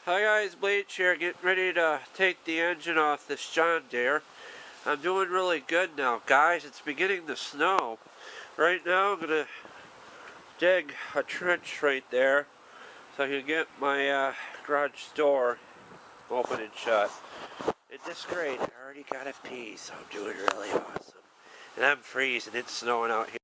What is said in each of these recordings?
Hi guys, Bleach here, getting ready to take the engine off this John Deere. I'm doing really good now, guys. It's beginning to snow. Right now I'm going to dig a trench right there so I can get my garage door open and shut. It's just great. I already got a pee, so I'm doing really awesome. And I'm freezing. It's snowing out here.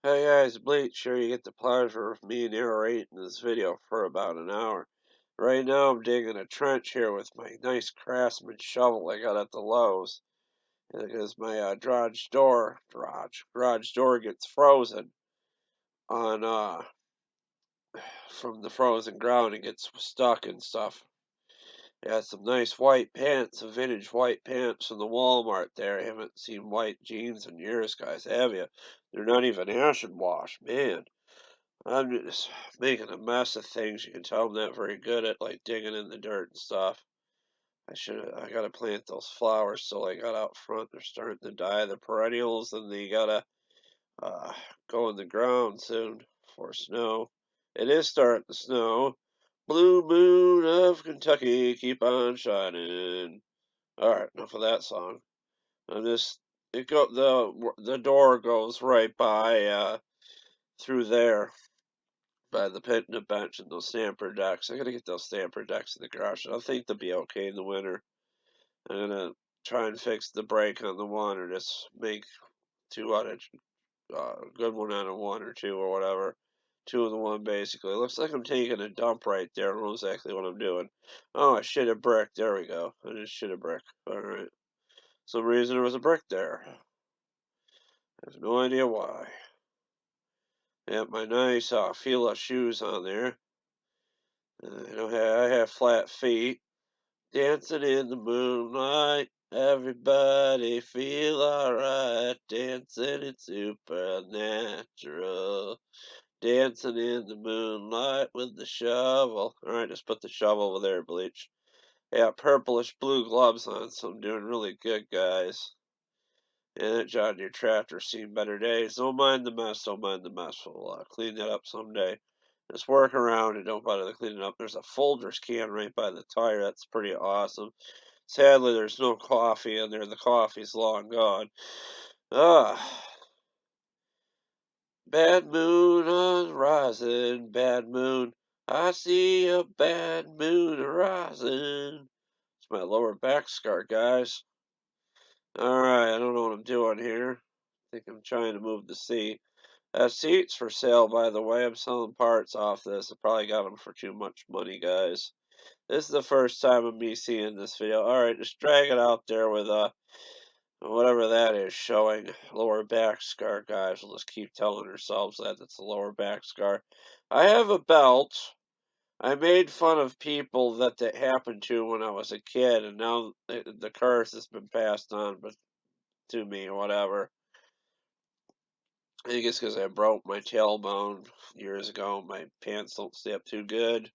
Hey guys, Bleach here. You get the pleasure of me narrating this video for about an hour. Right now I'm digging a trench here with my nice Craftsman shovel I got at the Lowe's. Because my garage door gets frozen on from the frozen ground and gets stuck and stuff. I got some nice white pants, some vintage white pants from the Walmart there. I haven't seen white jeans in years, guys, have you? They're not even acid wash, man. I'm just making a mess of things. You can tell I'm not very good at like digging in the dirt and stuff. I gotta plant those flowers still I got out front. They're starting to die. The perennials, and they gotta uh, go in the ground soon for snow. It is starting to snow. Blue moon of Kentucky, keep on shining. All right, enough of that song. I'm just the door goes right by through there by the pit and the bench and those stamper decks. I gotta get those stamper decks in the garage. I think they'll be okay in the winter. I'm gonna try and fix the brake on the one, or just make two out of good one out of one or two or whatever. Two in the one basically. It looks like I'm taking a dump right there. I don't know exactly what I'm doing. Oh, I shit a brick. There we go. I just shit a brick. Alright. Some reason there was a brick there. I have no idea why. I have my nice Fila shoes on there. I have flat feet. Dancing in the moonlight. Everybody feel alright. Dancing in supernatural. Dancing in the moonlight with the shovel. Alright, just put the shovel over there, Bleach. Yeah, purplish blue gloves on, so I'm doing really good, guys. And that John Deere tractor's seen better days. Don't mind the mess, don't mind the mess. We'll clean that up someday. Just work around and don't bother to clean it up. There's a Folgers can right by the tire. That's pretty awesome. Sadly, there's no coffee in there. The coffee's long gone. Ah. Bad moon on rising, bad moon. I see a bad moon arising. It's my lower back scar, guys. Alright, I don't know what I'm doing here. I think I'm trying to move the seat. Seat's for sale, by the way. I'm selling parts off this. I probably got them for too much money, guys. This is the first time of me seeing this video. Alright, just drag it out there with whatever that is showing. Lower back scar, guys. We'll just keep telling ourselves that it's a lower back scar. I have a belt. I made fun of people that happened to when I was a kid, and now the curse has been passed on to me or whatever. I think it's because I broke my tailbone years ago. My pants don't stay up too good.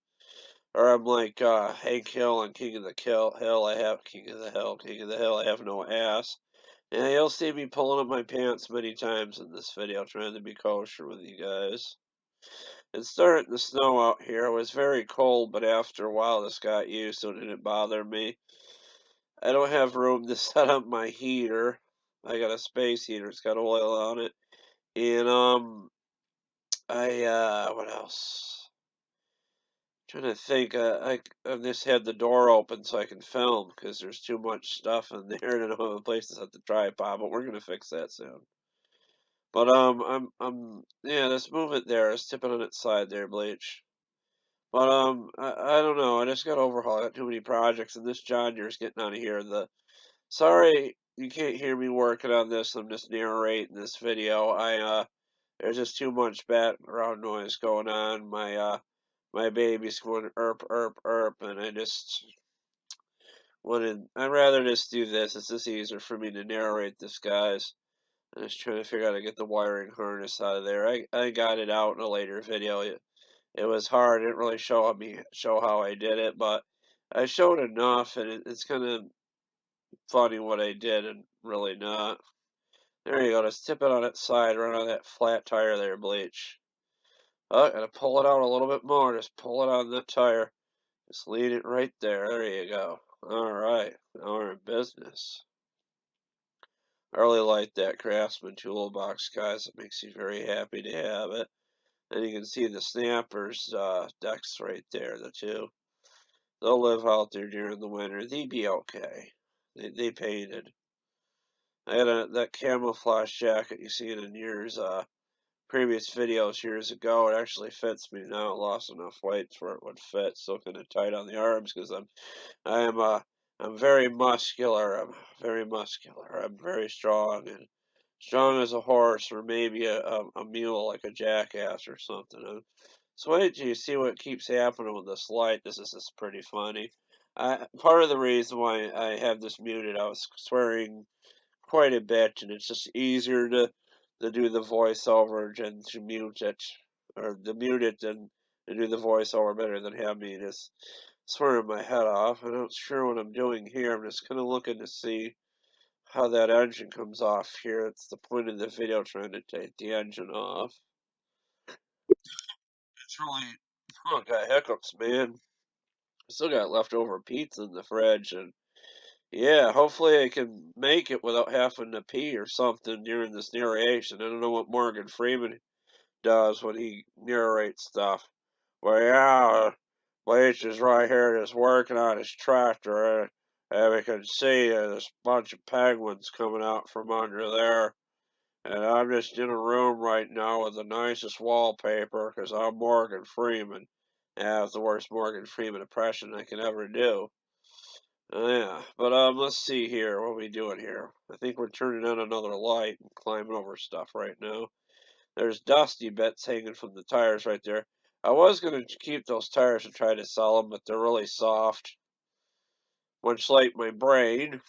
Or I'm like Hank Hill on King of the Hill. I have King of the Hill. King of the Hill. I have no ass. And you'll see me pulling up my pants many times in this video, trying to be kosher with you guys. It's starting to snow out here. It was very cold, but after a while this got used, so it didn't bother me. I don't have room to set up my heater. I got a space heater. It's got oil on it. And what else? Trying to think. I just had the door open so I can film because there's too much stuff in there and I don't have a place to set the tripod. But we're gonna fix that soon. But yeah, let's move it there. Let's tip it on its side there, Bleach. But I don't know. I just got overhaul. I got too many projects, and this John Deere's getting out of here. Sorry you can't hear me working on this. I'm just narrating this video. There's just too much background noise going on. My baby's going erp, and I just I'd rather just do this. It's just easier for me to narrate this, guys. I'm just trying to figure out how to get the wiring harness out of there. I got it out in a later video. It was hard. It didn't really show how I did it, but I showed enough, and it's kind of funny what I did and really not. There you go. Just tip it on its side, run on that flat tire there, Bleach. Oh, gotta pull it out a little bit more. Just pull it on that tire. Just lead it right there. There you go. Alright, now we're in business. I really like that Craftsman toolbox, guys. It makes me very happy to have it. And you can see the snappers decks right there, the two. They'll live out there during the winter. They'd be okay. They painted. I had that camouflage jacket you seen in yours previous videos years ago. It actually fits me now. I lost enough weight where it would fit. Still kind of tight on the arms because I'm very muscular. I'm very muscular. I'm very strong and strong as a horse or maybe a mule like a jackass or something. So wait till you see what keeps happening with this light. This is pretty funny. Part of the reason why I have this muted, I was swearing quite a bit, and it's just easier to do the voiceover than to mute it, or to mute it than to do the voiceover better than have me just swearing my head off. I'm not sure what I'm doing here. I'm just kind of looking to see how that engine comes off here. It's the point of the video, trying to take the engine off. It's really, oh, got hiccups, man. Still got leftover pizza in the fridge, and yeah, hopefully I can make it without having to pee or something during this narration. I don't know what Morgan Freeman does when he narrates stuff. Well, yeah, Bleach is right here just working on his tractor, and we can see there's a bunch of penguins coming out from under there. And I'm just in a room right now with the nicest wallpaper because I'm Morgan Freeman. Yeah, it's the worst Morgan Freeman impression I can ever do. Yeah, but let's see here. What are we doing here? I think we're turning on another light and climbing over stuff right now. There's dusty bits hanging from the tires right there. I was gonna keep those tires and try to sell them, but they're really soft, much like my brain.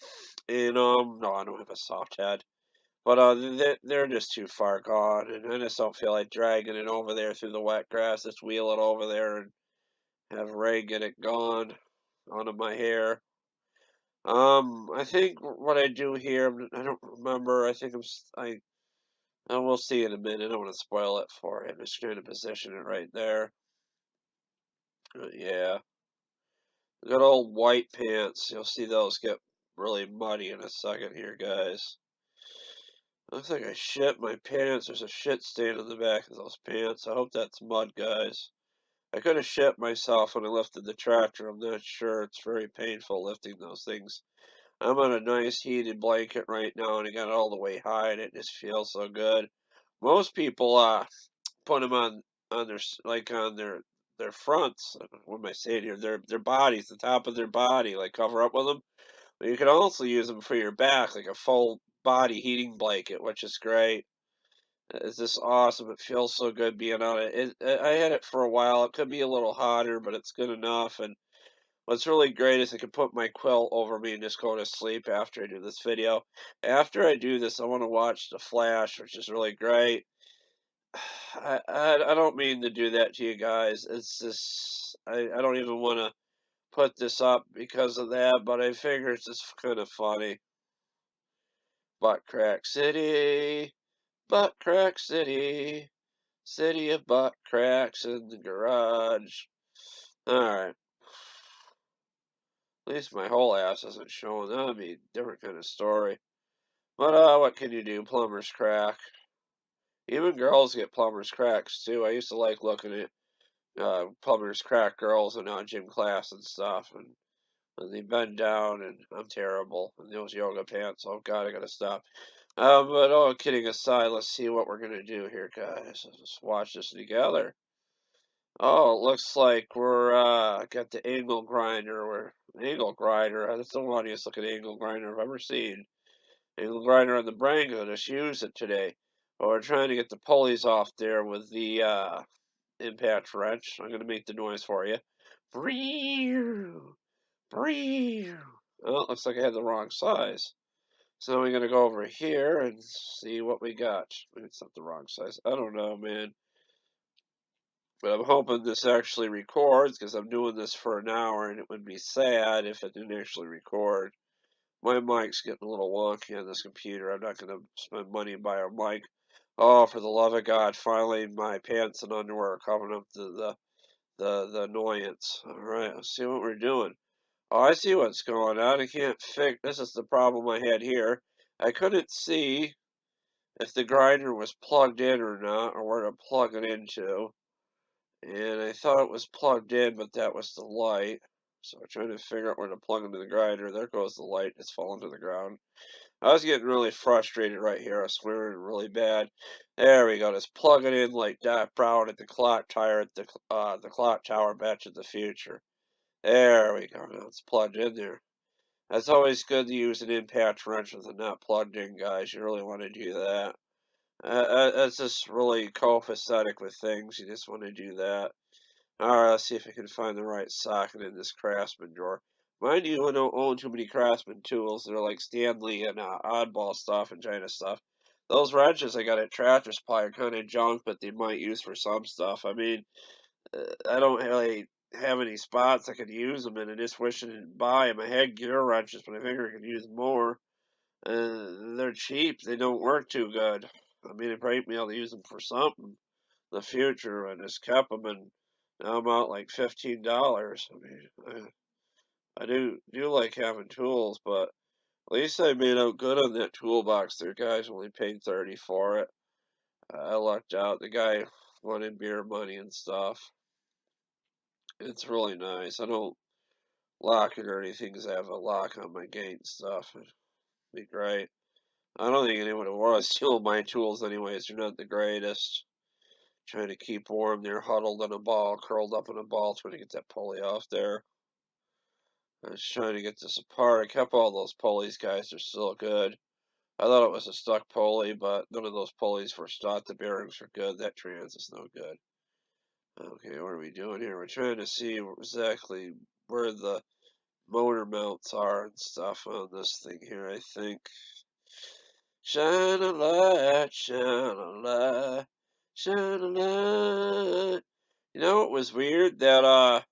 And no, I don't have a soft head. But they're just too far gone, and I just don't feel like dragging it over there through the wet grass. Just wheel it over there and have Ray get it gone onto my hair. I think what I do here, I don't remember. I think I will see in a minute. I don't want to spoil it for you. I'm just trying to position it right there. Yeah, good old white pants. You'll see those get really muddy in a second here, guys. Looks like I shit my pants. There's a shit stain on the back of those pants. I hope that's mud, guys. I could have shit myself when I lifted the tractor. I'm not sure. It's very painful lifting those things. I'm on a nice heated blanket right now, and I got it all the way high, and it just feels so good. Most people put them on their on their fronts. What am I saying here? Their bodies, the top of their body, like cover up with them. But you can also use them for your back, like a full body heating blanket, which is great. It's just awesome. It feels so good being on it. I had it for a while. It could be a little hotter, but it's good enough. And what's really great is I can put my quilt over me and just go to sleep after I do this video. After I do this, I want to watch The Flash, which is really great. I don't mean to do that to you guys. It's just, I don't even want to put this up because of that, but I figure it's just kind of funny. Butt Crack City, Butt Crack City, City of Butt Cracks in the garage. Alright. At least my whole ass isn't showing. That would be a different kind of story. But what can you do? Plumber's crack. Even girls get plumber's cracks too. I used to like looking at plumber's crack girls in gym class and stuff, and they bend down, and I'm terrible in those yoga pants. Oh God, I gotta stop. But all kidding aside, let's see what we're gonna do here, guys. Let's watch this together. Oh, it looks like we're got the angle grinder. Angle grinder. That's the funniest looking angle grinder I've ever seen. Angle grinder on the Brango. Just used it today. But we're trying to get the pulleys off there with the impact wrench. I'm gonna make the noise for you. Brew, brew. Oh, it looks like I had the wrong size. So we're gonna go over here and see what we got. Maybe it's not the wrong size. I don't know, man. But I'm hoping this actually records because I'm doing this for an hour and it would be sad if it didn't actually record. My mic's getting a little wonky on this computer. I'm not going to spend money and buy a mic. Oh, for the love of God, finally my pants and underwear are covering up the annoyance. Alright, let's see what we're doing. Oh, I see what's going on. I can't fix. This is the problem I had here. I couldn't see if the grinder was plugged in or not, or where to plug it into. And I thought it was plugged in, but that was the light. So I'm trying to figure out where to plug into the grinder. There goes the light. It's falling to the ground. I was getting really frustrated right here. I was swearing really bad. There we go. Just plug it in like Doc Brown at the clock tower at the clock tower Back of the Future. There we go. Now it's plugged in there. That's always good to use an impact wrench with it not plugged in, guys. You really want to do that. That's just really copacetic with things. You just want to do that. Alright, let's see if I can find the right socket in this Craftsman drawer. Mind you, I don't own too many Craftsman tools. They're like Stanley and oddball stuff and China stuff. Those wrenches I got at Tractor Supply are kind of junk, but they might use for some stuff. I mean, I don't really have any spots I could use them in. I just wish I didn't buy them. I had gear wrenches, but I figure I could use more. They're cheap. They don't work too good. I mean, I might be able to use them for something in the future. I just kept them, and now I'm out like $15. I mean, I do like having tools, but at least I made out good on that toolbox there, guys. Only paid 30 for it. I lucked out. The guy wanted beer money and stuff. It's really nice. I don't lock it or anything because I have a lock on my gate and stuff. It'd be great. I don't think anyone would want to steal my tools anyways. They're not the greatest. Trying to keep warm. They're huddled in a ball, curled up in a ball, trying to get that pulley off there. I was trying to get this apart. I kept all those pulleys, guys. They're still good. I thought it was a stuck pulley, but none of those pulleys were stuck. The bearings are good. That trans is no good. Okay, what are we doing here? We're trying to see exactly where the motor mounts are and stuff on this thing here, I think. Shine a light, shine a light, shine a light. You know, it was weird that,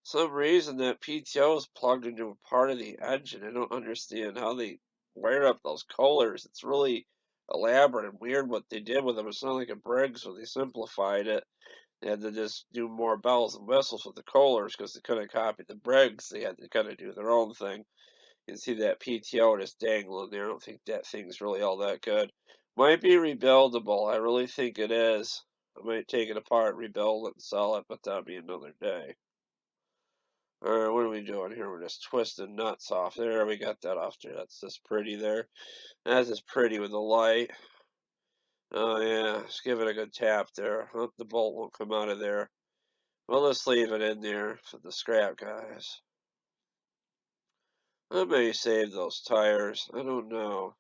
some reason that PTO is plugged into a part of the engine. I don't understand how they wire up those Kohlers. It's really elaborate and weird what they did with them. It's not like a Briggs where they simplified it. They had to just do more bells and whistles with the Kohlers because they couldn't copy the Briggs. They had to kind of do their own thing. You can see that PTO just dangling there. I don't think that thing's really all that good. Might be rebuildable. I really think it is. I might take it apart, rebuild it, and sell it, but that'll be another day. Alright, what are we doing here? We're just twisting nuts off. There, we got that off there. That's just pretty there. That's just pretty with the light. Oh yeah, let's give it a good tap there. Hope the bolt won't come out of there. We'll just leave it in there for the scrap guys. I may save those tires. I don't know.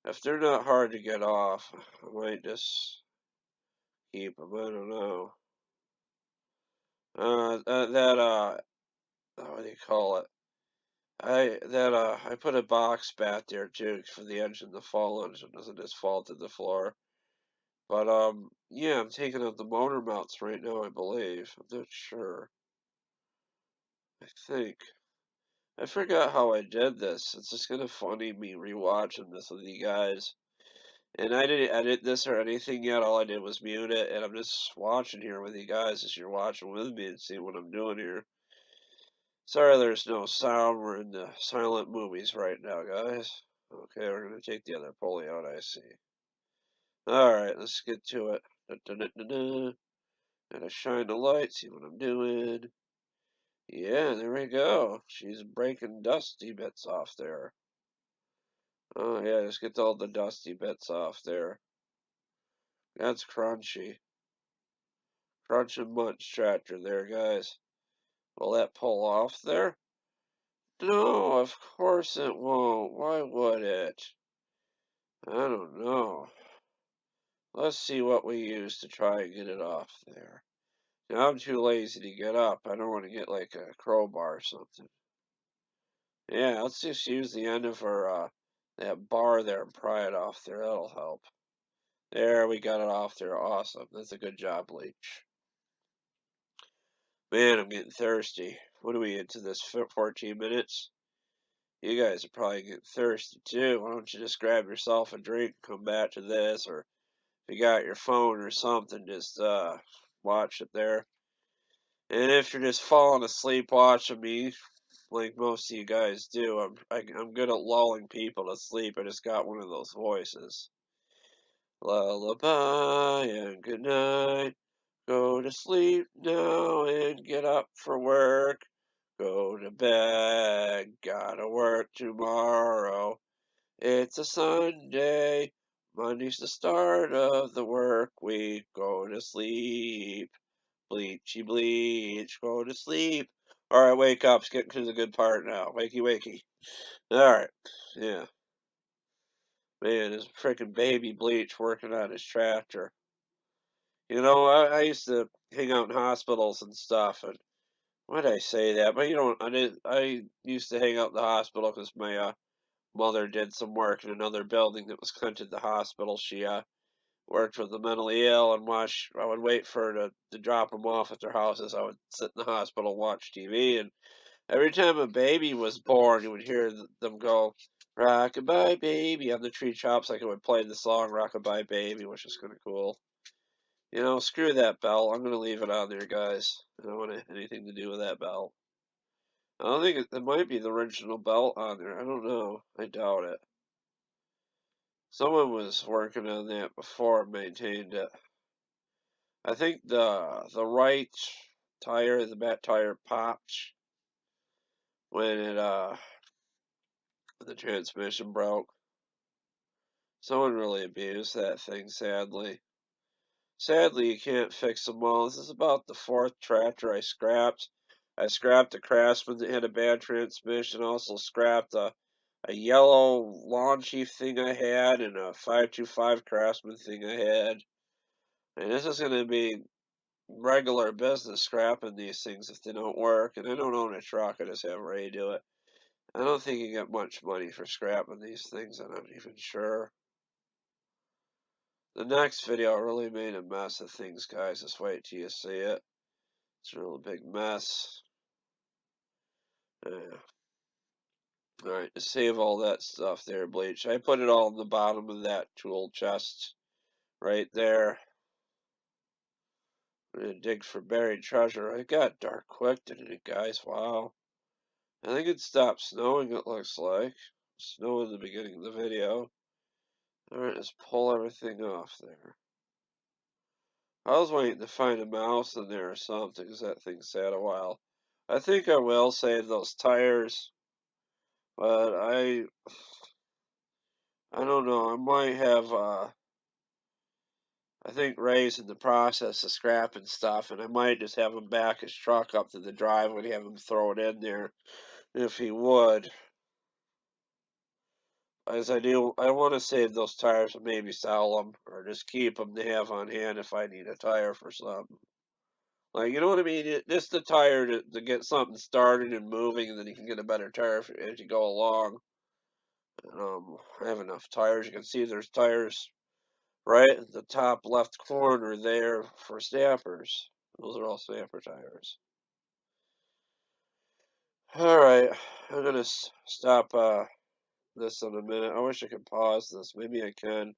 If they're not hard to get off, I might just keep them. I don't know. What do you call it? I put a box back there too for the engine to fall on so it doesn't just fall to the floor. But yeah, I'm taking out the motor mounts right now, I believe. I'm not sure. I think. I forgot how I did this. It's just kind of funny me rewatching this with you guys. And I didn't edit this or anything yet. All I did was mute it, and I'm just watching here with you guys as you're watching with me and seeing what I'm doing here. Sorry there's no sound. We're in the silent movies right now, guys. Okay, we're going to take the other pulley out, I see. Alright, let's get to it. Gotta shine the light, see what I'm doing. Yeah, there we go. She's breaking dusty bits off there. Oh yeah, just get all the dusty bits off there. That's crunchy. Crunch and munch tractor there, guys. Will that pull off there? No, of course it won't. Why would it? I don't know. Let's see what we use to try and get it off there. Now, I'm too lazy to get up. I don't want to get like a crowbar or something. Yeah, let's just use the end of our that bar there and pry it off there. That'll help. There, we got it off there. Awesome. That's a good job, Bleach. Man, I'm getting thirsty. What are we into this 14 minutes? You guys are probably getting thirsty too. Why don't you just grab yourself a drink, come back to this, or If you got your phone or something, just watch it there. And if you're just falling asleep watching me, like most of you guys do, I'm good at lulling people to sleep. I just got one of those voices. Lullaby and good night. Go to sleep now and get up for work. Go to bed, gotta work tomorrow. It's a Sunday. Monday's the start of the work week. Go to sleep. Bleachy bleach. Go to sleep. Alright, wake up. It's getting to the good part now. Wakey wakey. Alright. Yeah. Man, this freaking baby Bleach working on his tractor. You know, I used to hang out in hospitals and stuff, and why did I say that? But you know, I used to hang out in the hospital because my mother did some work in another building that was connected to the hospital. She worked with the mentally ill and watch. I would wait for her to drop them off at their houses. I would sit in the hospital and watch TV, and every time a baby was born, you would hear them go, "Rockabye baby" on the tree tops, like it would play the song "Rockabye Baby," which is kind of cool. You know, screw that bell. I'm gonna leave it on there, guys. I don't want anything to do with that bell. I don't think it might be the original belt on there. I don't know. I doubt it. Someone was working on that before and maintained it. I think the right tire, the back tire popped when the transmission broke. Someone really abused that thing, sadly. Sadly, you can't fix them all. This is about the fourth tractor I scrapped. I scrapped a Craftsman that had a bad transmission. Also scrapped a yellow lawn chief thing I had and a 525 Craftsman thing I had. And this is going to be regular business scrapping these things if they don't work. And I don't own a truck. I just have Ray do it. I don't think you get much money for scrapping these things. I'm not even sure. The next video really made a mess of things, guys. Just wait till you see it. It's a real big mess. Yeah. Alright, to save all that stuff there, Bleach. I put it all in the bottom of that tool chest right there. I'm gonna dig for buried treasure. It got dark quick, didn't it, guys? Wow. I think it stopped snowing, it looks like. Snow in the beginning of the video. Alright, let's pull everything off there. I was waiting to find a mouse in there or something, because that thing sat a while. I think I will save those tires, but I don't know. I might have, I think Ray's in the process of scrapping stuff, and I might just have him back his truck up to the driveway and have him throw it in there if he would. As I do, I want to save those tires and maybe sell them or just keep them to have on hand if I need a tire for something. Like, you know what I mean? Just the tire to get something started and moving, and then you can get a better tire as you go along. I have enough tires. You can see there's tires right at the top left corner there for stampers. Those are all stamper tires. Alright, I'm gonna stop this in a minute. I wish I could pause this. Maybe I can.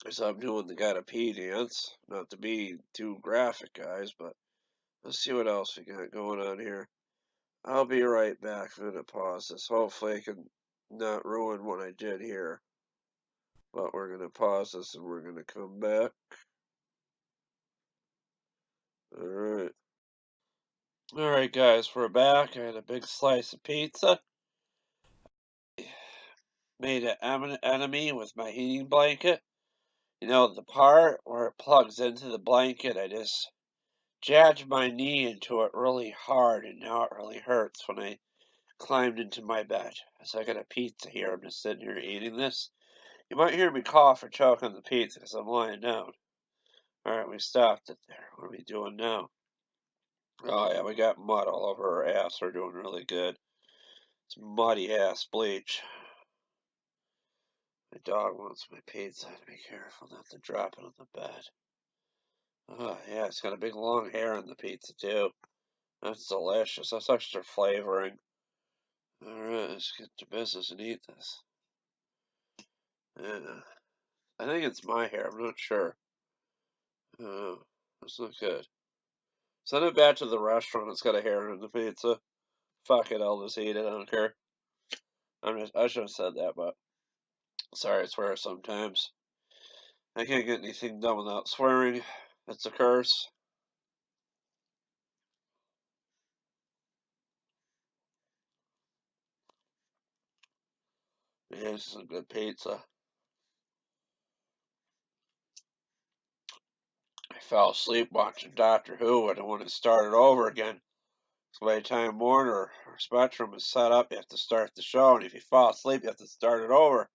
So I'm doing the gotta pee dance. Not to be too graphic, guys, but let's see what else we got going on here. I'll be right back. I'm gonna pause this. Hopefully I can not ruin what I did here. But we're gonna pause this and we're gonna come back. Alright. Alright guys, we're back. I had a big slice of pizza. Made an enemy with my heating blanket. You know, the part where it plugs into the blanket, I just jabbed my knee into it really hard, and now it really hurts when I climbed into my bed. So I got a pizza here. I'm just sitting here eating this. You might hear me cough or choke on the pizza because I'm lying down. Alright, we stopped it there. What are we doing now? Oh yeah, we got mud all over our ass. We're doing really good. It's muddy ass bleach. My dog wants my pizza. Be careful not to drop it on the bed. Oh yeah, it's got a big long hair on the pizza too. That's delicious. That's extra flavoring. Alright, let's get to business and eat this. Yeah. I think it's my hair. I'm not sure. That's not good. Send it back to the restaurant. It's got a hair in the pizza. Fuck it, I'll just eat it. I don't care. I should have said that, but sorry, I swear sometimes. I can't get anything done without swearing. It's a curse. Yeah, this is a good pizza. I fell asleep watching Doctor Who and I want to start it over again. So by the time Warner or Spectrum is set up, you have to start the show, and if you fall asleep, you have to start it over.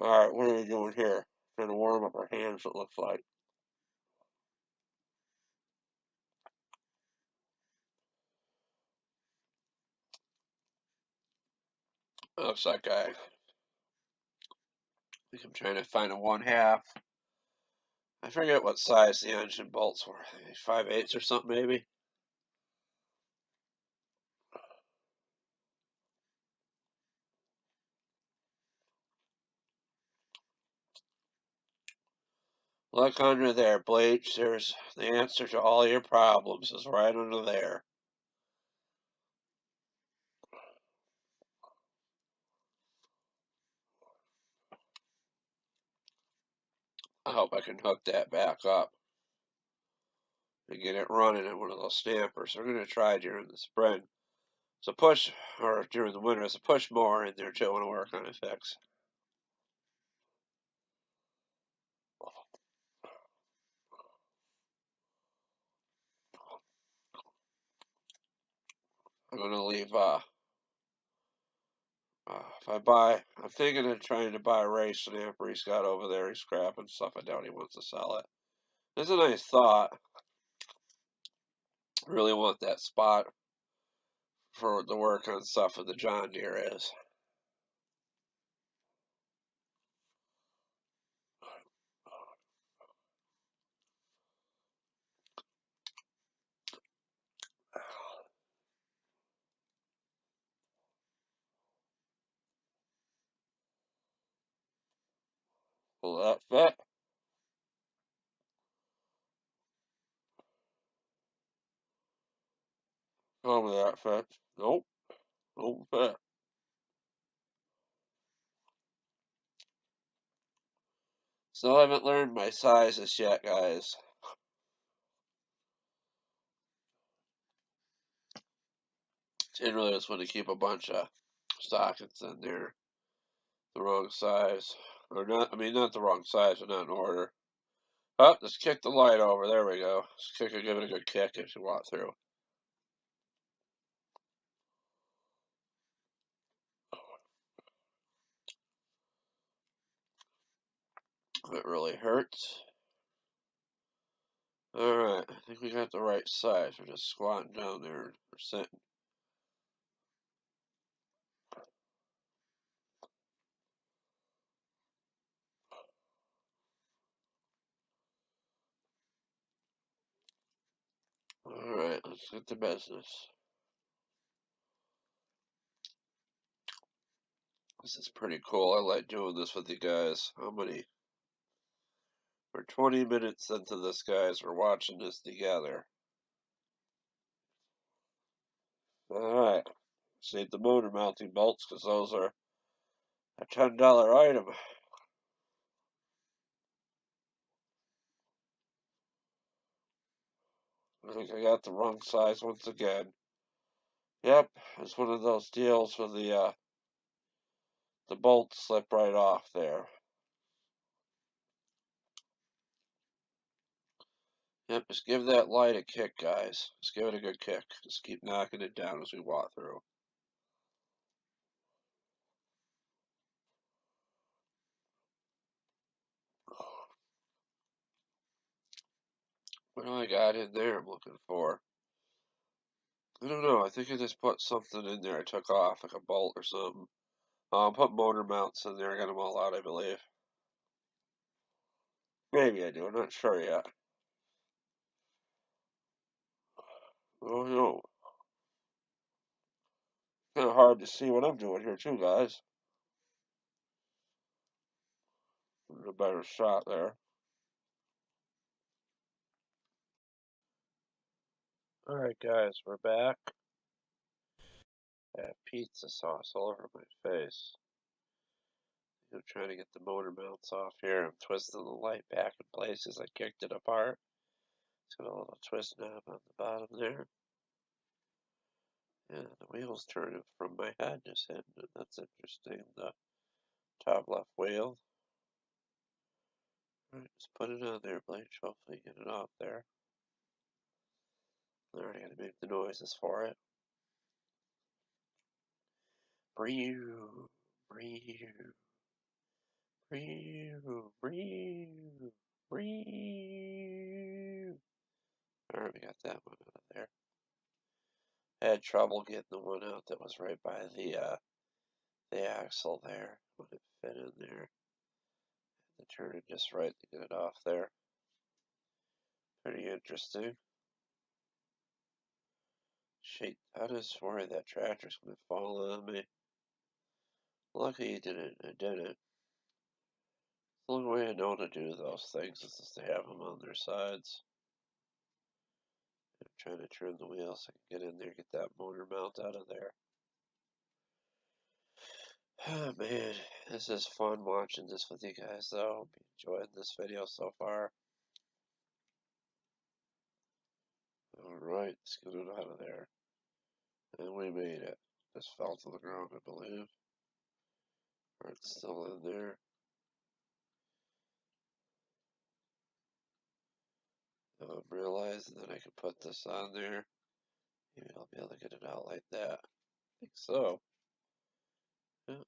Alright, what are we doing here? Trying to warm up our hands, it looks like. Looks like I think I'm trying to find a 1/2. I forget what size the engine bolts were. 5/8 or something, maybe? Look under there, Bleach. There's the answer to all your problems is right under there. I hope I can hook that back up and get it running in one of those stampers. We're going to try during the spring. So push, or during the winter, so push more in there too. I want to work on a fix. I'm going to leave, I'm thinking of trying to buy a race snapper he's got over there. He's scrapping stuff. I doubt he wants to sell it. It's a nice thought. I really want that spot for the work on stuff that the John Deere is. Will that fit? Tell me that fits. Nope. Don't fit. Still haven't learned my sizes yet, guys. Generally, just want to keep a bunch of stockings in there. The wrong size. Or not, I mean, not the wrong size, but not in order. Oh, just kick the light over. There we go. Just give it a good kick as you walk through. It really hurts. Alright, I think we got the right size. We're just squatting down there and we're sitting. Alright, let's get to business. This is pretty cool. I like doing this with you guys. How many? We're 20 minutes into this, guys. We're watching this together. Alright. Save the motor mounting bolts because those are a $10 item. I think I got the wrong size once again. Yep, it's one of those deals where the bolts slip right off there. Yep, just give that light a kick, guys. Just give it a good kick. Just keep knocking it down as we walk through. What do I got in there I'm looking for? I don't know. I think I just put something in there I took off, like a bolt or something. I'll put motor mounts in there. I got them all out, I believe. Maybe I do. I'm not sure yet. Oh no. Kind of hard to see what I'm doing here too, guys. A better shot there. Alright guys, we're back. I have pizza sauce all over my face. I'm trying to get the motor mounts off here. I'm twisting the light back in place as I kicked it apart. It's got a little twist knob on the bottom there. And the wheel's turning from my head just hitting it. That's interesting. The top left wheel. Alright, just put it on there, Bleach. Hopefully get it off there. I already gotta make the noises for it. Brew, brew, brew, brew, brew. Alright, we got that one out of there. I had trouble getting the one out that was right by the axle there. When it fit in there. Had to turn it just right to get it off there. Pretty interesting. Shit, I just worry that tractor's gonna fall on me. Lucky it didn't. It didn't. The only way I know to do those things is just to have them on their sides. I'm trying to turn the wheel so I can get in there, get that motor mount out of there. Oh man, this is fun watching this with you guys though. Hope you enjoyed this video so far. Alright, let's get it out of there. And we made it. Just fell to the ground, I believe. Or it's still in there. I'm realizing that I could put this on there. Maybe I'll be able to get it out like that. I think so. Yeah.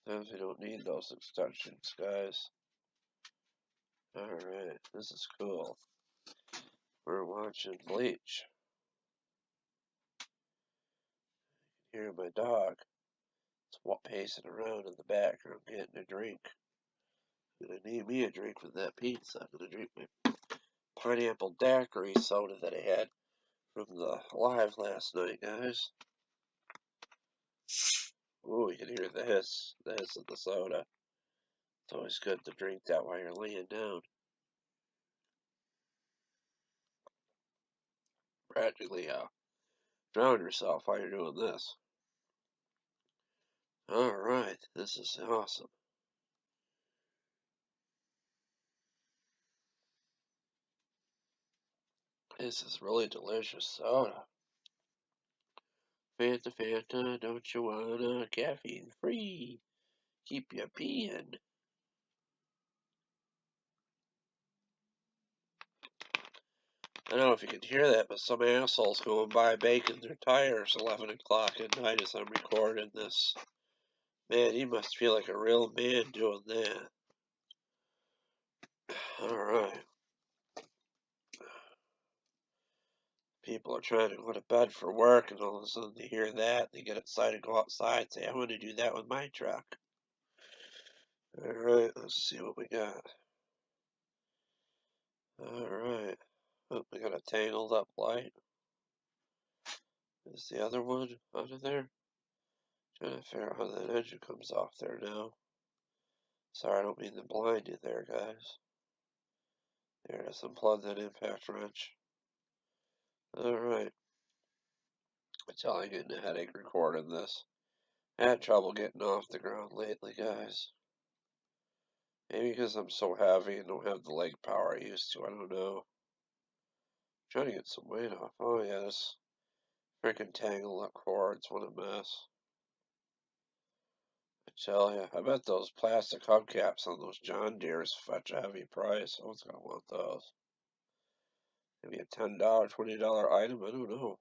Sometimes we don't need those extensions, guys. Alright, this is cool. We're watching Bleach. You can hear my dog. It's pacing around in the background getting a drink. I'm gonna need me a drink with that pizza. I'm gonna drink my pineapple daiquiri soda that I had from the live last night, guys. Ooh, you can hear the hiss of the soda. It's always good to drink that while you're laying down. Practically drown yourself while you're doing this. Alright, this is awesome. This is really delicious soda. Fanta, Fanta, don't you wanna? Caffeine free. Keep you peeing. I don't know if you can hear that, but some asshole's going by baking their tires 11 o'clock at night as I'm recording this. Man, he must feel like a real man doing that. Alright. People are trying to go to bed for work, and all of a sudden they hear that, they get excited, go outside, say, I want to do that with my truck. Alright, let's see what we got. Alright. Oh, we got a tangled up light. Is the other one out of there? Trying to figure out how that engine comes off there now. Sorry, I don't mean to blind you there, guys. There it is. Unplug that impact wrench. Alright. I'm telling you, getting a headache recording this. I had trouble getting off the ground lately, guys. Maybe because I'm so heavy and don't have the leg power I used to. I don't know. I'm trying to get some weight off. Oh, yeah, this freaking tangle up cords. What a mess. I tell you, I bet those plastic hubcaps on those John Deeres fetch a heavy price. Someone's gonna want those. Maybe a $10, $20 item. I don't know.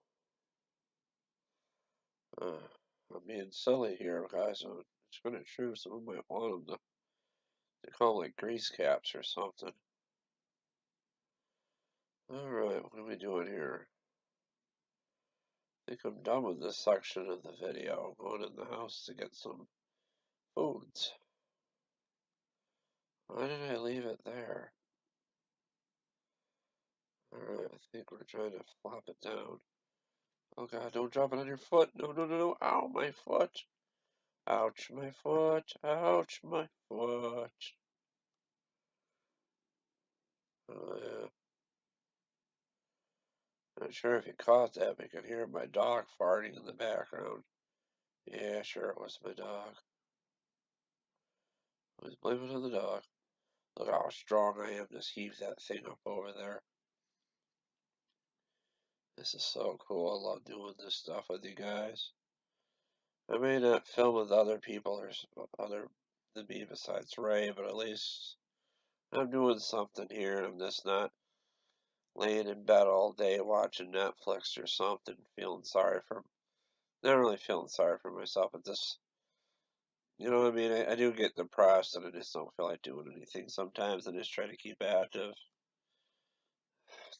I'm being silly here, guys. It's gonna true. Someone might want them. They call them like grease caps or something. Alright, what are we doing here? I think I'm done with this section of the video. I'm going in the house to get some foods. Why did I leave it there? Alright, I think we're trying to flop it down. Oh God, don't drop it on your foot. No, no, no, no. Ow, my foot. Ouch, my foot. Ouch, my foot. Oh, yeah. Not sure if you caught that, but you can hear my dog farting in the background. Yeah, sure, it was my dog. I was blaming it on the dog. Look how strong I am. Just heave that thing up over there. This is so cool. I love doing this stuff with you guys. I may not film with other people or other than me besides Ray, but at least I'm doing something here and I'm just not laying in bed all day watching Netflix or something, feeling sorry for, not really feeling sorry for myself, but just, you know what I mean? I do get depressed and I just don't feel like doing anything sometimes. I just try to keep active.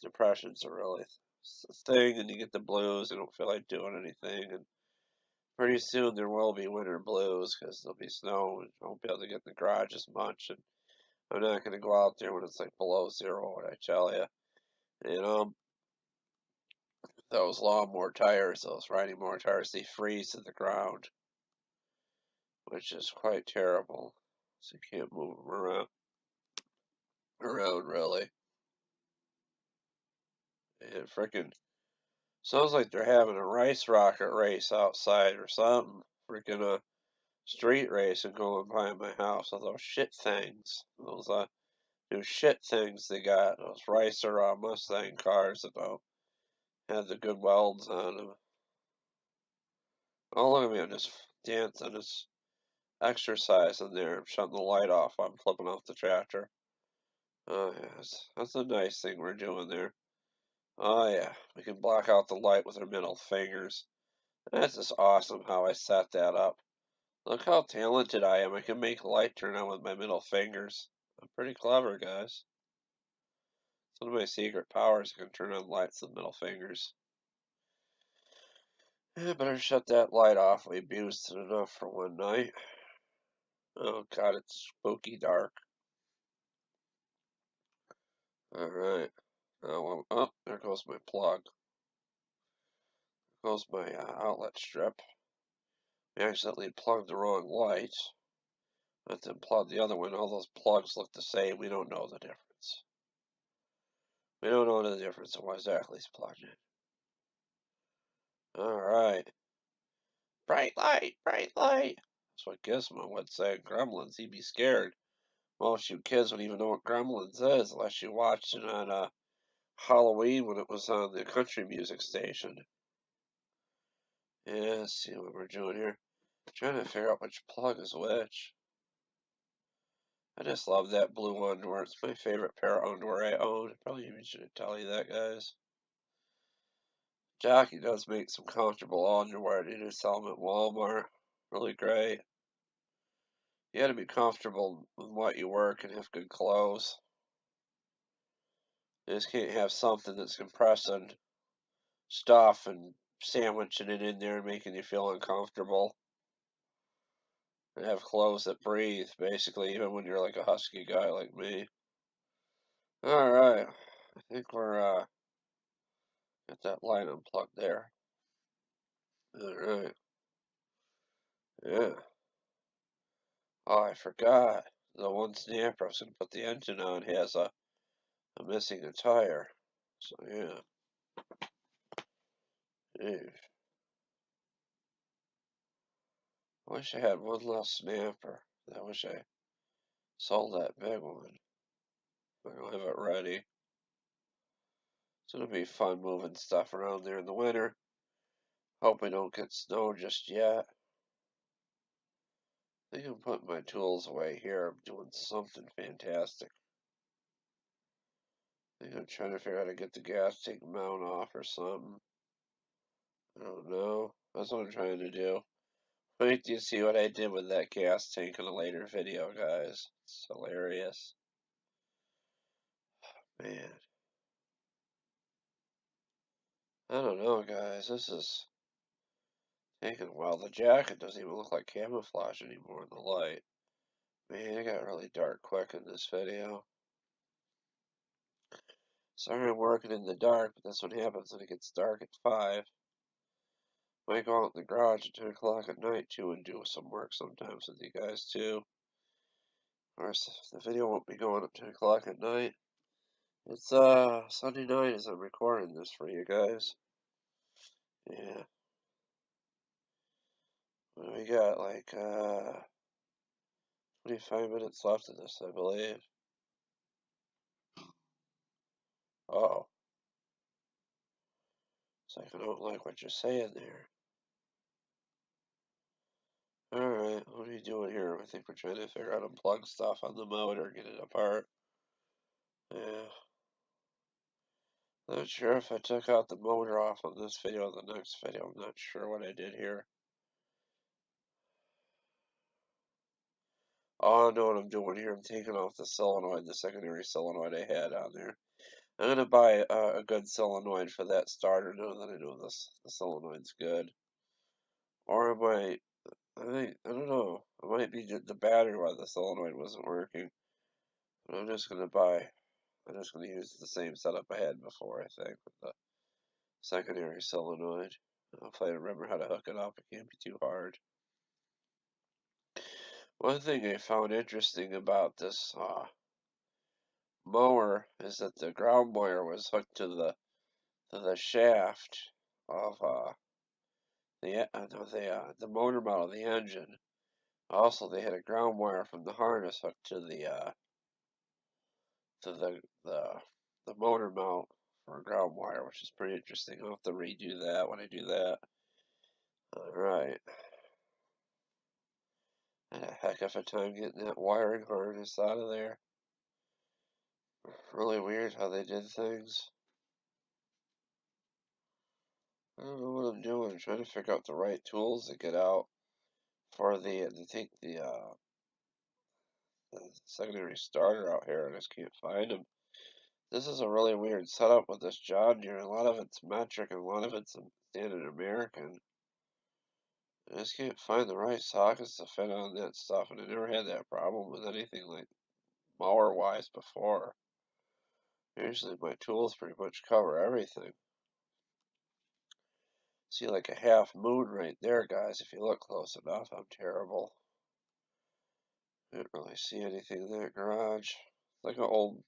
Depression's a really thing, and you get the blues. You don't feel like doing anything, and pretty soon there will be winter blues because there'll be snow and I won't be able to get in the garage as much. And I'm not going to go out there when it's like below zero, what I tell you. And those lawnmower tires, those riding mower tires, they freeze to the ground, which is quite terrible. So you can't move them around really. And freaking sounds like they're having a rice rocket race outside or something. Freaking street racing going by my house. All those shit things. Those new shit things they got. Those Ricer Mustang cars that don't have the good welds on them. Oh, look at me. I'm just dancing. Just exercising there. I'm shutting the light off. I'm flipping off the tractor. Oh, yes. That's a nice thing we're doing there. Oh, yeah. We can block out the light with our middle fingers. That's just awesome how I set that up. Look how talented I am. I can make light turn on with my middle fingers. I'm pretty clever, guys. One of my secret powers can turn on lights with middle fingers. I better shut that light off. We abused it enough for one night. Oh God, it's spooky dark. Alright. Oh, there goes my plug. There goes my outlet strip. I accidentally plugged the wrong light. I have to plug the other one. All those plugs look the same. We don't know the difference. We don't know the difference of what exactly is plugged in. Alright. Bright light, bright light. That's what Gizmo would say. Gremlins, he'd be scared. Most you kids don't even know what Gremlins is unless you watched it on Halloween when it was on the country music station. Yeah, let's see what we're doing here. I'm trying to figure out which plug is which. I just love that blue underwear. It's my favorite pair of underwear I own. I probably even should tell you that, guys. Jackie does make some comfortable underwear. They do sell them at Walmart. Really great. You gotta be comfortable with what you work and have good clothes. You just can't have something that's compressing stuff and sandwiching it in there and making you feel uncomfortable. And have clothes that breathe, basically, even when you're like a husky guy like me. Alright, I think we're, got that line unplugged there. Alright, yeah. Oh, I forgot. The one snapper I was going to put the engine on has a missing a tire. So, yeah. Ew. I wish I had one less snapper. I wish I sold that big one. I don't have it ready. It's gonna be fun moving stuff around there in the winter. Hope we don't get snow just yet. I think I'm putting my tools away here. I'm doing something fantastic. I think I'm trying to figure out how to get the gas tank mount off or something. I don't know. That's what I'm trying to do. Wait till you see what I did with that gas tank in a later video, guys. It's hilarious. Man. I don't know, guys. This is taking a while. The jacket doesn't even look like camouflage anymore in the light. Man, it got really dark quick in this video. Sorry I'm working in the dark, but that's what happens when it gets dark at 5. Might go out in the garage at 10 o'clock at night too and do some work sometimes with you guys too. Of course, the video won't be going at 10 o'clock at night. It's Sunday night as I'm recording this for you guys. Yeah. We got like 25 minutes left of this, I believe. Uh-oh. It's like I don't like what you're saying there. Alright, what are you doing here? I think we're trying to figure out unplug stuff on the motor, get it apart. Yeah. Not sure if I took out the motor off on this video or the next video. I'm not sure what I did here. Oh, I know what I'm doing here. I'm taking off the solenoid, the secondary solenoid I had on there. I'm going to buy a good solenoid for that starter now that I know the solenoid's good. Or I don't know. It might be the battery while the solenoid wasn't working. But I'm just going to use the same setup I had before, I think, with the secondary solenoid. Hopefully I remember how to hook it up. It can't be too hard. One thing I found interesting about this mower is that the ground wire was hooked to the shaft of the motor mount of the engine. Also, they had a ground wire from the harness hooked to the motor mount for a ground wire, which is pretty interesting. I'll have to redo that when I do that. Alright. Had a heck of a time getting that wiring harness out of there. Really weird how they did things. I don't know what I'm doing. I'm trying to figure out the right tools to get out for to take the secondary starter out here. I just can't find them. This is a really weird setup with this John Deere. A lot of it's metric and a lot of it's standard American. I just can't find the right sockets to fit on that stuff, and I never had that problem with anything like mower-wise before. Usually my tools pretty much cover everything. See like a half moon right there, guys, if you look close enough. I'm terrible. Didn't really see anything in that garage. Like an old,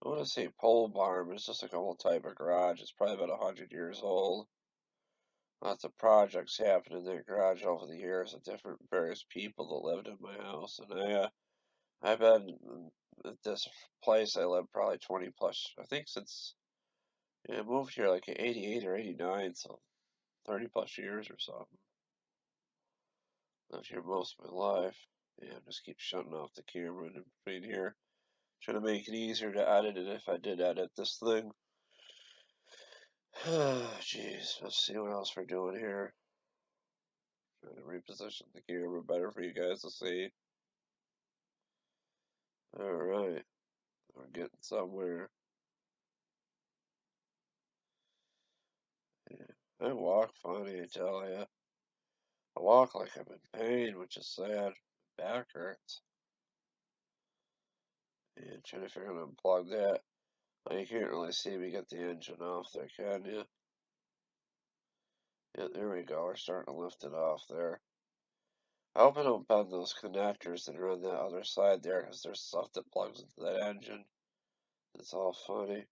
I want to say pole barn, but it's just like an old type of garage. It's probably about 100 years old. Lots of projects happened in that garage over the years of different various people that lived in my house. And I've been at this place I lived probably 20 plus, I think since I moved here like in 88 or 89, so 30 plus years or something. Lived here most of my life. Yeah, just keep shutting off the camera in between here. Trying to make it easier to edit it if I did edit this thing. Jeez, let's see what else we're doing here. Trying to reposition the camera better for you guys to see. Alright, we're getting somewhere. Yeah. I walk funny, I tell ya. I walk like I'm in pain, which is sad. My back hurts. Yeah, trying to figure out how to unplug that. Oh, you can't really see me get the engine off there, can you? Yeah, there we go. We're starting to lift it off there. I hope I don't bend those connectors that are on the other side there, because there's stuff that plugs into that engine. It's all funny.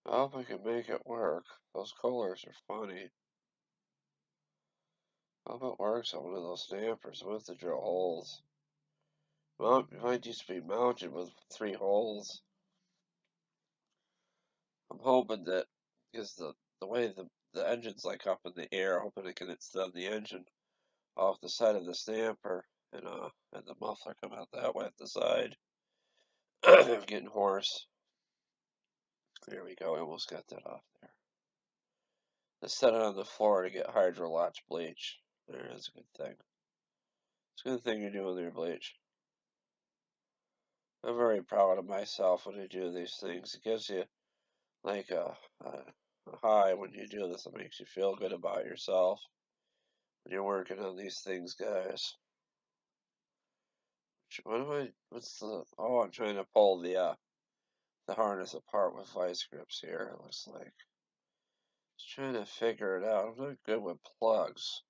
I hope I can make it work. Those Kohlers are funny. I hope it works on one of those dampers. I'm have to drill holes. Well, it might used to be mounted with 3 holes. I'm hoping that, because the way the engine's like up in the air, hoping it can extend the engine off the side of the damper and the muffler come out that way at the side. I'm getting hoarse. There we go. I almost got that off there. Let's set it on the floor to get hydrolox bleach. There, that's a good thing. It's a good thing you're doing there, Bleach. I'm very proud of myself when I do these things. It gives you like a high when you do this. It makes you feel good about yourself when you're working on these things, guys. Oh, I'm trying to pull the harness apart with vice grips here, it looks like. Just trying to figure it out. I'm not good with plugs.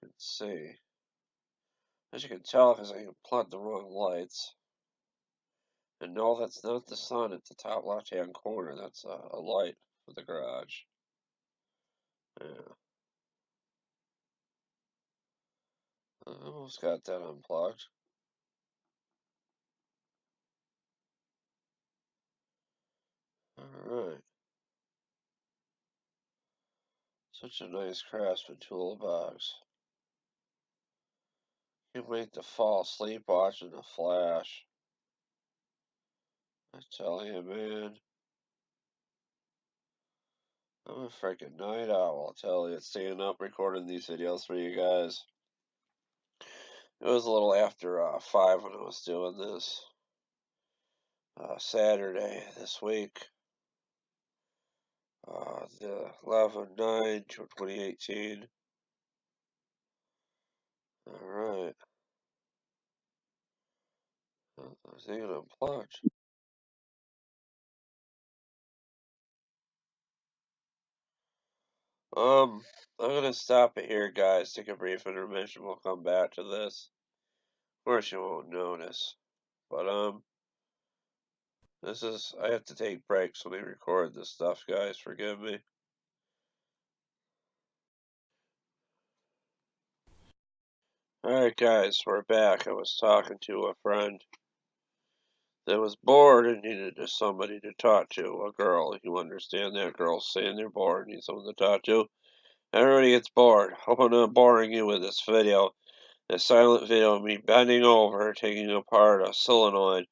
Let's see. As you can tell, because I plugged the wrong lights. And no, that's not the sun at the top left-hand corner. That's a light for the garage. Yeah. I almost got that unplugged. Alright. Such a nice Craftsman toolbox. Can't wait to fall asleep watching the Flash. I tell you, man. I'm a freaking night owl, I'll tell you. Staying up recording these videos for you guys. It was a little after 5 when I was doing this. Saturday this week. The 11/9/2018. Alright. I was even unplugged. I'm gonna stop it here, guys. Take a brief intermission. We'll come back to this. Of course, you won't notice. But, I have to take breaks when I record this stuff, guys. Forgive me. Alright, guys, we're back. I was talking to a friend that was bored and needed somebody to talk to. A girl. You understand that? Girls saying they're bored, need someone to talk to. Everybody gets bored. Hope I'm not boring you with this video. A silent video of me bending over, taking apart a solenoid,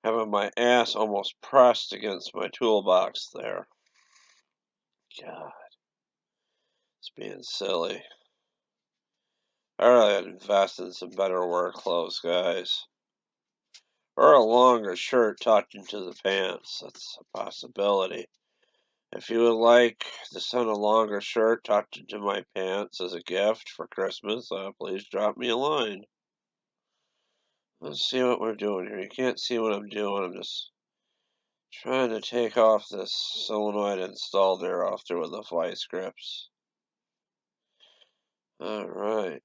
having my ass almost pressed against my toolbox there. God, it's being silly. I really gotta invest in some better work clothes, guys. Or a longer shirt tucked into the pants. That's a possibility. If you would like to send a longer shirt tucked into my pants as a gift for Christmas, please drop me a line. Let's see what we're doing here. You can't see what I'm doing. I'm just trying to take off this solenoid installed there off there with the vice grips. Alright.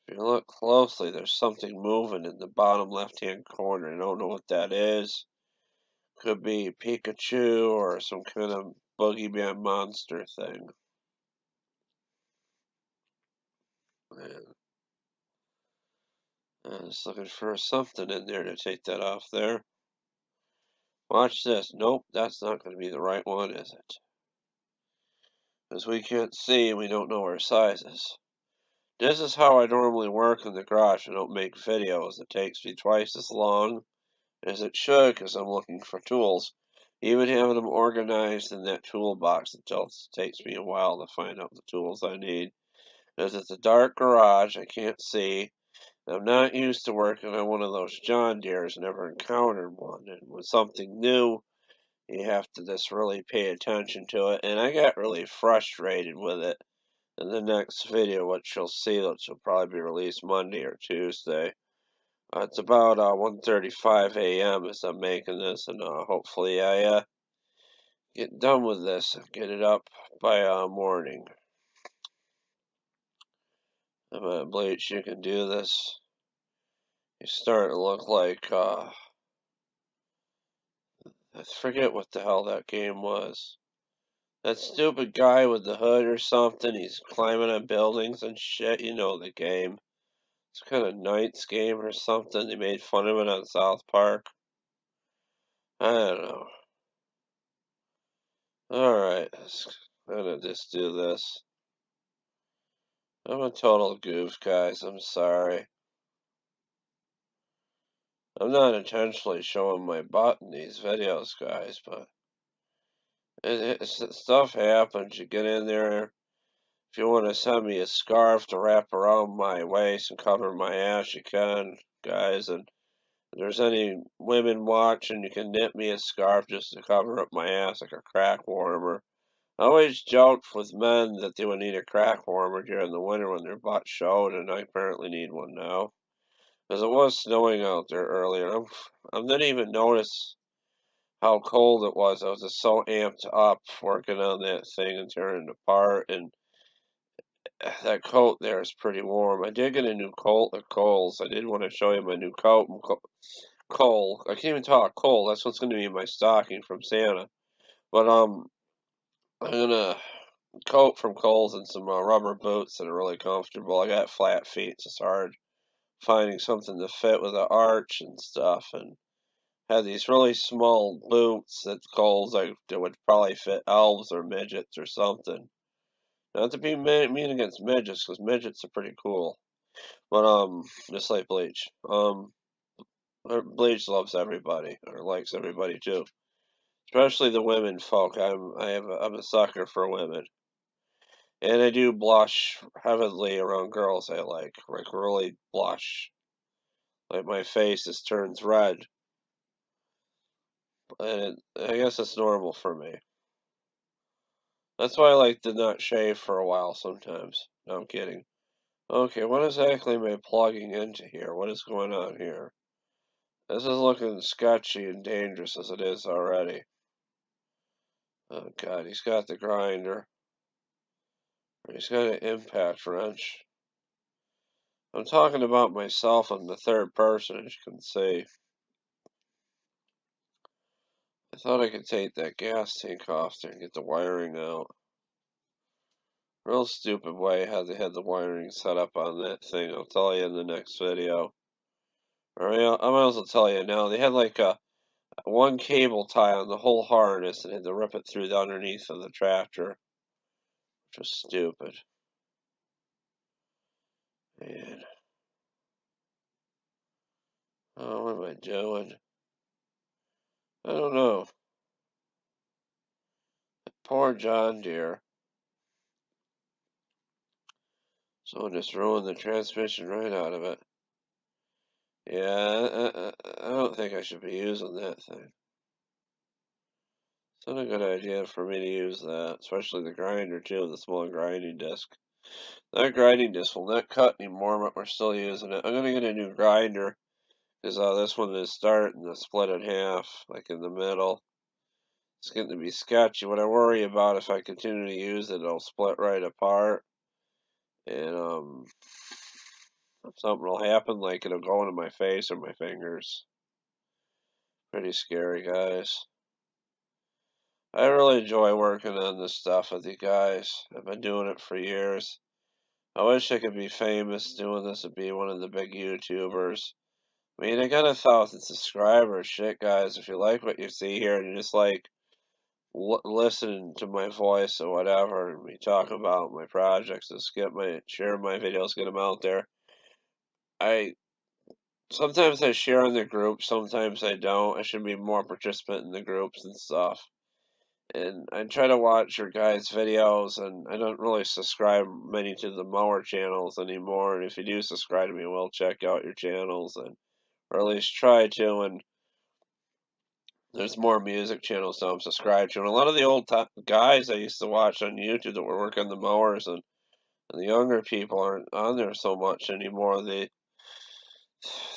If you look closely, there's something moving in the bottom left-hand corner. I don't know what that is. Could be Pikachu or some kind of boogeyman monster thing. Man. I'm just looking for something in there to take that off there. Watch this. Nope, that's not going to be the right one, is it? Because we can't see, we don't know our sizes. This is how I normally work in the garage. I don't make videos. It takes me twice as long as it should because I'm looking for tools. Even having them organized in that toolbox, it takes me a while to find out the tools I need. Because it's a dark garage, I can't see. I'm not used to working on one of those John Deeres, never encountered one. And with something new, you have to just really pay attention to it. And I got really frustrated with it. In the next video, which you'll see, which will probably be released Monday or Tuesday. It's about 1:35 a.m. as I'm making this, and hopefully I get done with this and get it up by morning. Bleach, you can do this. You start to look like I forget what the hell that game was. That stupid guy with the hood or something. He's climbing on buildings and shit. You know the game. It's kind of Knight's game or something. They made fun of it on South Park. I don't know. Alright, I'm gonna just do this. I'm a total goof, guys. I'm sorry. I'm not intentionally showing my butt in these videos, guys, but stuff happens. You get in there. If you want to send me a scarf to wrap around my waist and cover my ass, you can, guys. And if there's any women watching, you can knit me a scarf just to cover up my ass like a crack warmer. I always joked with men that they would need a crack warmer during the winter when their butt showed, and I apparently need one now. Because it was snowing out there earlier. I didn't even notice how cold it was. I was just so amped up working on that thing and tearing it apart. And that coat there is pretty warm. I did get a new coat at Kohl's. I did want to show you my new coat. Cole. I can't even talk. Cole. That's what's going to be in my stocking from Santa. But I'm gonna coat from Kohl's and some rubber boots that are really comfortable. I got flat feet. It's just hard finding something to fit with an arch and stuff. And had these really small boots at Kohl's that would probably fit elves or midgets or something. Not to be mean against midgets, because midgets are pretty cool. But just like Bleach. Bleach loves everybody or likes everybody too, especially the women folk. I'm a sucker for women, and I do blush heavily around girls I like really blush. Like my face just turns red, and I guess it's normal for me. That's why I like to not shave for a while sometimes. No, I'm kidding. Okay, what exactly am I plugging into here? What is going on here? This is looking sketchy and dangerous as it is already. Oh god, he's got the grinder. He's got an impact wrench. I'm talking about myself in the third person, as you can see. I thought I could take that gas tank off there and get the wiring out. Real stupid way how they had the wiring set up on that thing. I'll tell you in the next video. Or I might as well tell you now. They had like a one cable tie on the whole harness and had to rip it through the underneath of the tractor. Which was stupid. Man. Oh, what am I doing? I don't know. Poor John Deere. Someone just ruined the transmission right out of it. Yeah, I don't think I should be using that thing. It's not a good idea for me to use that, especially the grinder too, the small grinding disc. That grinding disc will not cut anymore, but we're still using it. I'm gonna get a new grinder, because this one is starting to split in half, like in the middle. It's getting to be sketchy. What I worry about, if I continue to use it, it'll split right apart. And something will happen, like it'll go into my face or my fingers. Pretty scary, guys. I really enjoy working on this stuff with you guys. I've been doing it for years. I wish I could be famous doing this and be one of the big YouTubers. I mean, I got 1,000 subscribers. Shit, guys, if you like what you see here and you just like listen to my voice or whatever, and me talk about my projects and share my videos, get them out there. Sometimes I share in the group, sometimes I don't. I should be more participant in the groups and stuff. And I try to watch your guys' videos, and I don't really subscribe many to the mower channels anymore. And if you do subscribe to me, well, check out your channels, or at least try to. And there's more music channels that I'm subscribed to. And a lot of the old guys I used to watch on YouTube that were working the mowers, and the younger people aren't on there so much anymore.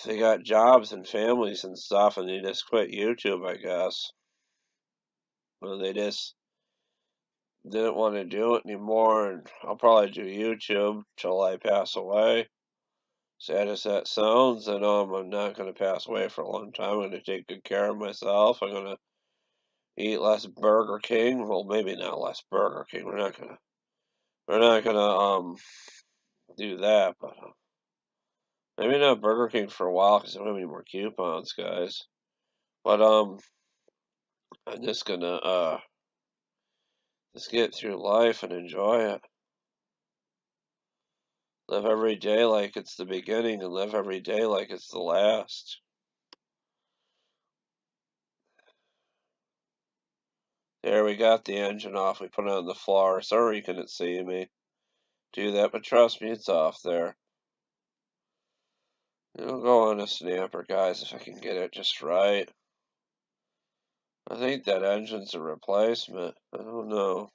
They got jobs and families and stuff, and they just quit YouTube, I guess. Well, they just didn't want to do it anymore, and I'll probably do YouTube till I pass away. Sad as that sounds, and I'm not going to pass away for a long time. I'm going to take good care of myself. I'm going to eat less Burger King. Well, maybe not less Burger King. We're not gonna do that, but maybe not Burger King for a while because I don't have any more coupons, guys. But I'm just gonna just get through life and enjoy it. Live every day like it's the beginning and live every day like it's the last. There, we got the engine off. We put it on the floor. Sorry you couldn't see me do that, but trust me, it's off there. It'll go on a snapper, guys, if I can get it just right. I think that engine's a replacement. I don't know.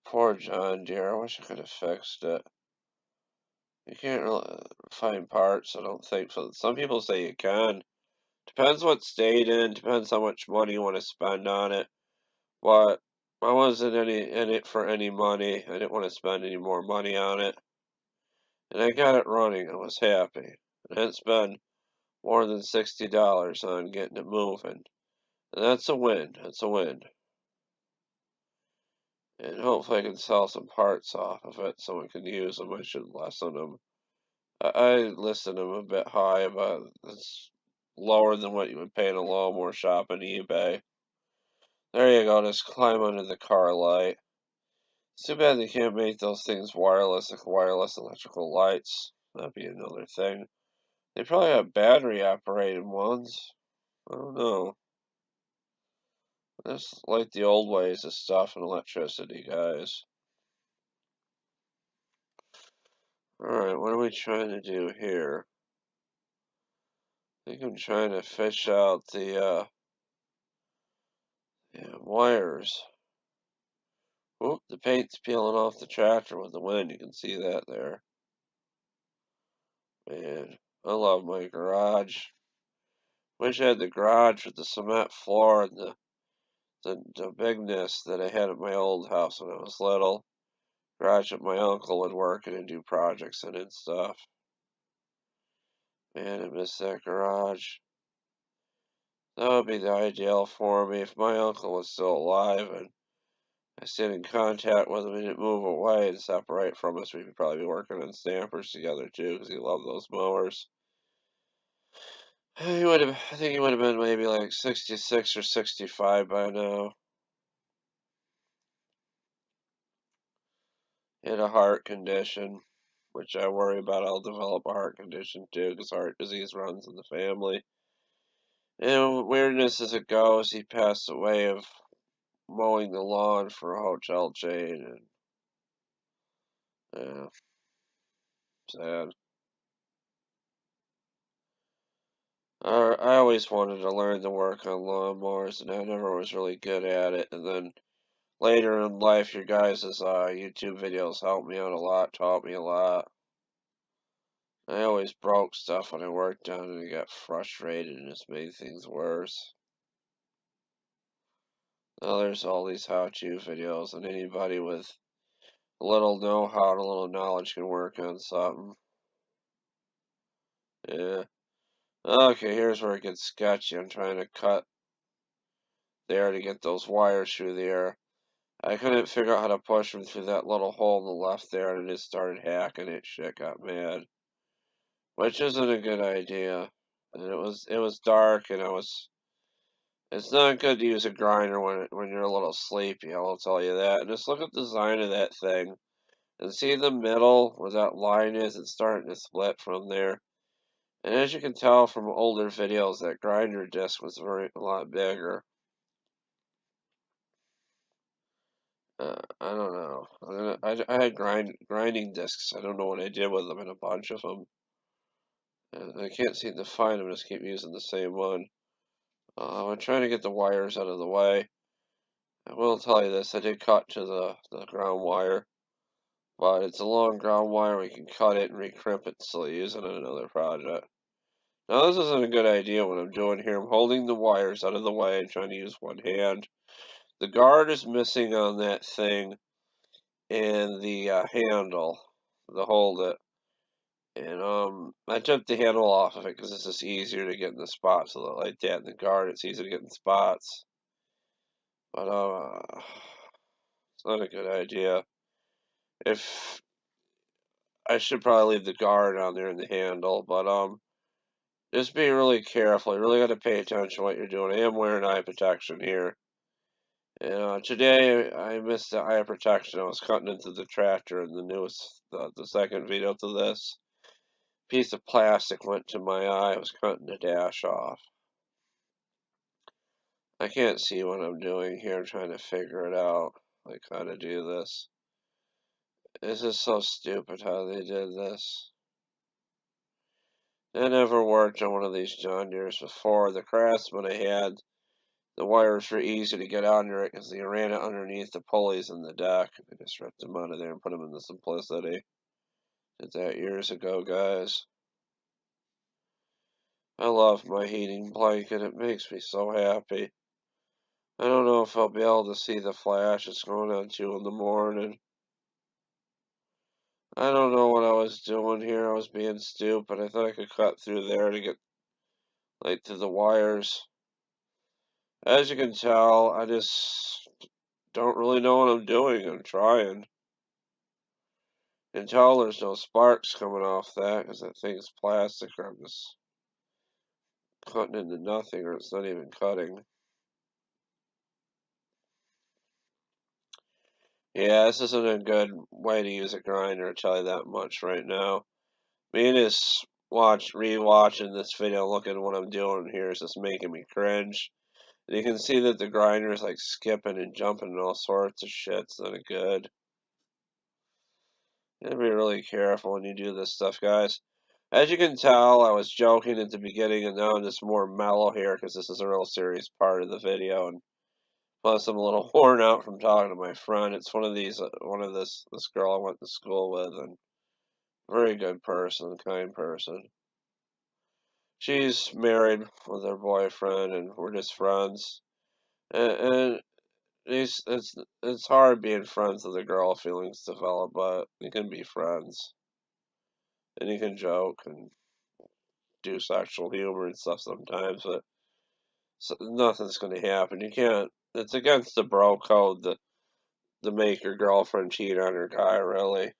Poor John Deere. I wish I could have fixed it. You can't really find parts, I don't think. So some people say you can. Depends what state in, depends how much money you want to spend on it. But I wasn't in it for any money. I didn't want to spend any more money on it. And I got it running. I was happy. I didn't spend more than $60 on getting it moving. And that's a win. That's a win. And hopefully I can sell some parts off of it so we can use them. I should lessen them. I listed them a bit high, but it's lower than what you would pay in a lawnmower shop on eBay. There you go, just climb under the car light. It's too bad they can't make those things wireless, like wireless electrical lights. That'd be another thing. They probably have battery operated ones. I don't know. That's like the old ways of stuff and electricity, guys. Alright, what are we trying to do here? I think I'm trying to fish out the wires. Oop, the paint's peeling off the tractor with the wind. You can see that there. Man, I love my garage. Wish I had the garage with the cement floor and the bigness that I had at my old house when I was little. Garage that my uncle would work in and do projects in and stuff. Man, I miss that garage. That would be the ideal for me if my uncle was still alive and I stayed in contact with him and didn't move away and separate from us. We could probably be working on stampers together too, because he loved those mowers. He would have, I think he would have been maybe like 66 or 65 by now. He had a heart condition, which I worry about. I'll develop a heart condition too, because heart disease runs in the family. And weirdness as it goes, he passed away of mowing the lawn for a hotel chain, and yeah, sad. I always wanted to learn to work on lawnmowers, and I never was really good at it. And then later in life, your guys' YouTube videos helped me out a lot, taught me a lot. I always broke stuff when I worked on it and got frustrated and just made things worse. Now there's all these how-to videos, and anybody with a little know-how and a little knowledge can work on something. Yeah. Okay, here's where it gets sketchy. I'm trying to cut there to get those wires through there. I couldn't figure out how to push them through that little hole in the left there, and it just started hacking it. Shit, got mad. Which isn't a good idea. And it was dark, and it's not good to use a grinder when you're a little sleepy, I'll tell you that. And just look at the design of that thing. And see the middle where that line is? It's starting to split from there. And as you can tell from older videos, that grinder disc was a lot bigger. I don't know. I had grinding discs. I don't know what I did with them, and a bunch of them. And I can't seem to find them. I just keep using the same one. I'm trying to get the wires out of the way. I will tell you this, I did cut to the ground wire, but it's a long ground wire. We can cut it and recrimp it and still use it on another project. Now this isn't a good idea what I'm doing here. I'm holding the wires out of the way and trying to use one hand. The guard is missing on that thing and the handle to hold it. And I took the handle off of it because it's just easier to get in the spots like that. In the guard, it's easy to get in spots. But it's not a good idea. If I should probably leave the guard on there and the handle, but just be really careful. You really got to pay attention to what you're doing. I am wearing eye protection here. And today I missed the eye protection. I was cutting into the tractor in the second video to this. Piece of plastic went to my eye. I was cutting the dash off. I can't see what I'm doing here. I'm trying to figure it out, like how to do this. This is so stupid how they did this. I never worked on one of these John Deeres before. The Craftsman I had, the wires were easy to get under it because they ran it underneath the pulleys in the deck. I just ripped them out of there and put them in the Simplicity. Did that years ago, guys. I love my heating blanket. It makes me so happy. I don't know if I'll be able to see the flash. It's going on 2 in the morning. I don't know what I was doing here. I was being stupid. I thought I could cut through there to get like to the wires. As you can tell, I just don't really know what I'm doing. I'm trying. And tell there's no sparks coming off that because that thing's plastic or I'm just cutting into nothing or it's not even cutting. Yeah, this isn't a good way to use a grinder, I'll tell you that much right now. Me just rewatching this video, looking at what I'm doing here is just making me cringe. And you can see that the grinder is like skipping and jumping and all sorts of shit. It's not good. You gotta be really careful when you do this stuff, guys. As you can tell, I was joking at the beginning, and now I'm just more mellow here because this is a real serious part of the video. And plus, I'm a little worn out from talking to my friend. It's one of this girl I went to school with, and very good person, kind person. She's married with her boyfriend, and we're just friends. And it's hard being friends with a girl. Feelings develop, but you can be friends, and you can joke and do sexual humor and stuff sometimes, but nothing's going to happen. You can't. It's against the bro code to make your girlfriend cheat on her guy, really.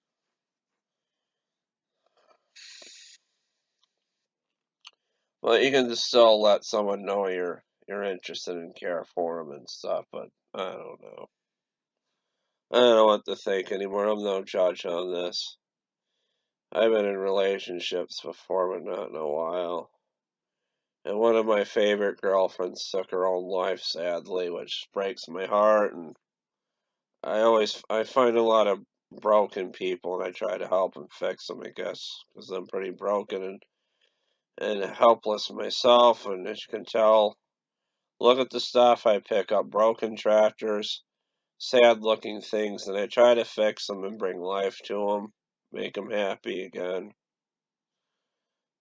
But you can just still let someone know you're interested and care for them and stuff. But I don't know. I don't know what to think anymore. I'm no judge on this. I've been in relationships before, but not in a while. And one of my favorite girlfriends took her own life, sadly, which breaks my heart. And I find a lot of broken people, and I try to help and fix them, I guess, because I'm pretty broken and helpless myself. And as you can tell, look at the stuff I pick up: broken tractors, sad-looking things, and I try to fix them and bring life to them, make them happy again.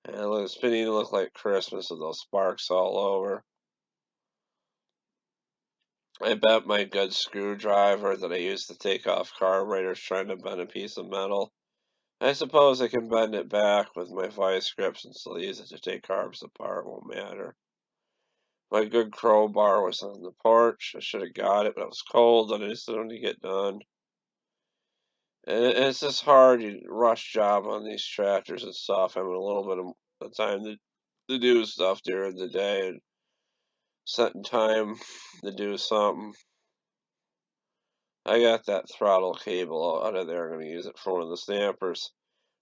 And it's beginning to look like Christmas with those sparks all over. I bet my good screwdriver that I use to take off carburetors trying to bend a piece of metal. I suppose I can bend it back with my vice grips and still use it to take carbs apart. Won't matter. My good crowbar was on the porch. I should have got it, but it was cold and I just didn't get done. And it's just hard. You rush job on these tractors and stuff. Having a little bit of time to do stuff during the day and setting time to do something. I got that throttle cable out of there. I'm going to use it for one of the stampers.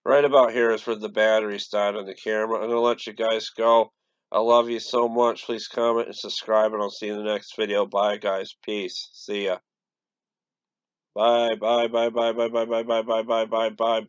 Right about here is where the battery's died on the camera. I'm going to let you guys go. I love you so much. Please comment and subscribe, and I'll see you in the next video. Bye, guys. Peace. See ya. Bye, bye, bye, bye, bye, bye, bye, bye, bye, bye, bye, bye.